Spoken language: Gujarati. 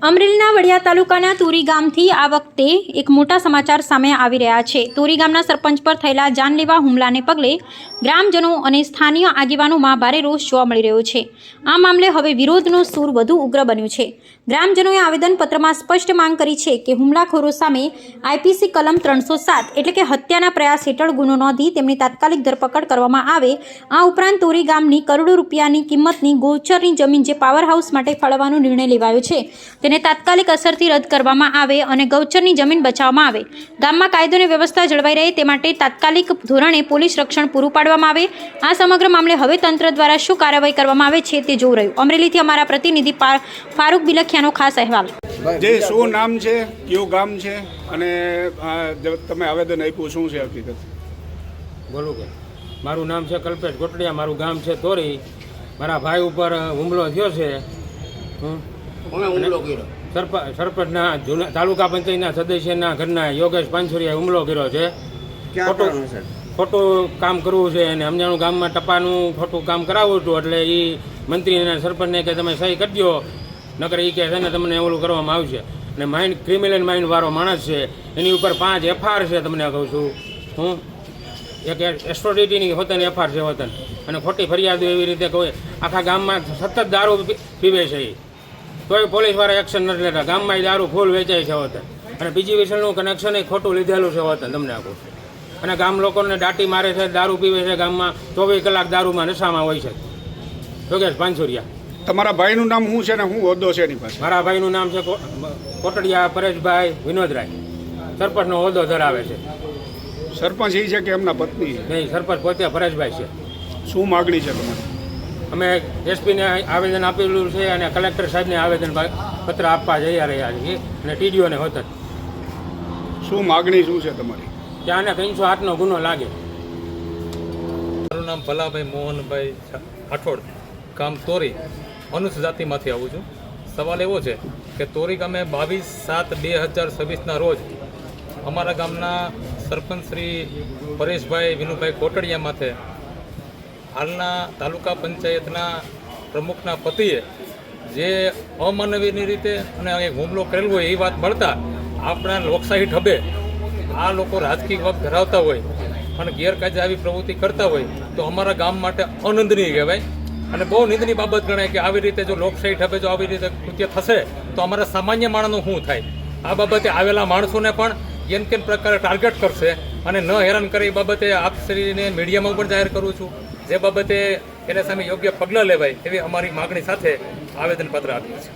અમરેલીના વડિયા તાલુકાના તુરી ગામથી આ વખતે એક મોટા સમાચાર સામે આવી રહ્યા છે। તુરી ગામના સરપંચ પર થયેલા જાનલેવા હુમલાને પગલે ગ્રામજનો અને સ્થાનિય આગેવાનોમાં ભારે રોષ જોવા મળી રહ્યો છે। આ મામલે હવે વિરોધનો સૂર વધુ ઉગ્ર બન્યું છે। ગ્રામજનોએ આવેદનપત્રમાં સ્પષ્ટ માંગ કરી છે કે હુમલાખોરો સામે આઈપીસી કલમ 307 એટલે કે હત્યાના પ્રયાસ હેઠળ ગુનો નોંધી તેમની તાત્કાલિક ધરપકડ કરવામાં આવે। આ ઉપરાંત તુરી ગામની કરોડો રૂપિયાની કિંમતની ગૌચરની જમીન જે પાવર હાઉસ માટે ફાળવવાનો નિર્ણય લેવાયો છે તેને તાત્કાલિક અસરથી રદ કરવામાં આવે અને ગૌચરની જમીન બચાવવામાં આવે। ગામમાં કાયદો અને વ્યવસ્થા જળવાઈ રહે તે માટે તાત્કાલિક ધોરણે પોલીસ રક્ષણ પૂરું પાડવામાં આવે। આ સમગ્ર મામલે હવે તંત્ર દ્વારા શું કાર્યવાહી કરવામાં આવે છે તે જોવું રહ્યું। અમરેલીથી અમારા પ્રતિનિધિ ફારૂક બિલખિયાનો ખાસ અહેવાલ। જે શું નામ છે, કયું ગામ છે અને તમે આવેદન આપ્યું શું છે હકીકત? બોલું કે મારું નામ છે કલ્પેશ ગોટડિયા, મારું ગામ છે તોરી। મારા ભાઈ ઉપર હુમલો થયો છે। સરપંચના તાલુકા પંચાયતના સદસ્યના ઘરના યોગેશ પાંચોરિયાએ હુમલો કર્યો છે। ખોટું કામ કરવું છે અને અમજાનું ગામમાં ટપાનું ખોટું કામ કરાવવું હતું એટલે એ મંત્રી અને સરપંચને કે તમે સહી કરી દો, નકર એ કે છે ને તમને ઓલું કરવામાં આવશે। અને માઇન્ડ ક્રિમિનલ માઇન્ડ વાળો માણસ છે, એની ઉપર 5 FIR છે। તમને કહું છું હું એક એસ્ટ્રોડિટીની હોતન FIR છે હોતન, અને ખોટી ફરિયાદો એવી રીતે કોઈ આખા ગામમાં સતત દારૂ પીવે છે તોય પોલીસવાળા એક્શન નથી લેતા। ગામમાં દારૂ ફૂલ વેચાય છે હોતન, અને બીજી વિષયનું કનેક્શન એ ખોટું લીધેલું છે હોતન તમને આપું। અને ગામ લોકોને દાટી મારે છે, દારૂ પીવે છે, ગામમાં 24 કલાક દારૂમાં નશામાં હોય છે। યોગેશ પાંચોરિયા। તમારા ભાઈનું નામ શું છે ને શું હોદ્દો છે એની પાસે? મારા ભાઈનું નામ છે કોટડિયા પરેશભાઈ વિનોદરાય, સરપંચનો હોદ્દો ધરાવે છે। સરપંચ એ છે કે એમના પત્ની છે? નહીં, સરપંચ પોતે પરેશભાઈ છે। શું માગણી છે તમારી? અમે એસપીને આવેદન આપેલું છે અને કલેક્ટર સાહેબને આવેદન પત્ર આપવા જઈ રહ્યા છીએ અને ટીડીઓને હોત। શું માગણી શું છે તમારી? ત્યાં 308નો ગુનો લાગે। મારું નામ ભલાભાઈ મોહનભાઈ રાઠોડ, ગામ તોરી, મનુષ્ય જાતિમાંથી આવું છું। સવાલ એવો છે કે તોરી ગામે 22/7/2026ના રોજ અમારા ગામના સરપંચ શ્રી પરેશભાઈ વિનુભાઈ કોટડિયા માથે હાલના તાલુકા પંચાયતના પ્રમુખના પતિએ જે અમાનવીય રીતે અને હુમલો કરેલો હોય એ વાત મળતા આપણા લોકશાહી ઢબે આ લોકો રાજકીય વખત ધરાવતા હોય અને ગેરકાયદે આવી પ્રવૃત્તિ કરતા હોય તો અમારા ગામ માટે અનંદનીય કહેવાય અને બહુ નિંદનીય બાબત ગણાય કે આવી રીતે જો લોકશાહી ઢબે જો આવી રીતે કૃત્ય થશે તો અમારા સામાન્ય માણસનું શું થાય। આ બાબતે આવેલા માણસોને પણ કેન પ્રકારે ટાર્ગેટ કરશે અને ન હેરાન કરે એ બાબતે આપશ્રીને મીડિયામાં પણ જાહેર કરું છું। જે બાબતે એના સામે યોગ્ય પગલાં લેવાય એવી અમારી માગણી સાથે આવેદનપત્ર આપ્યું છે।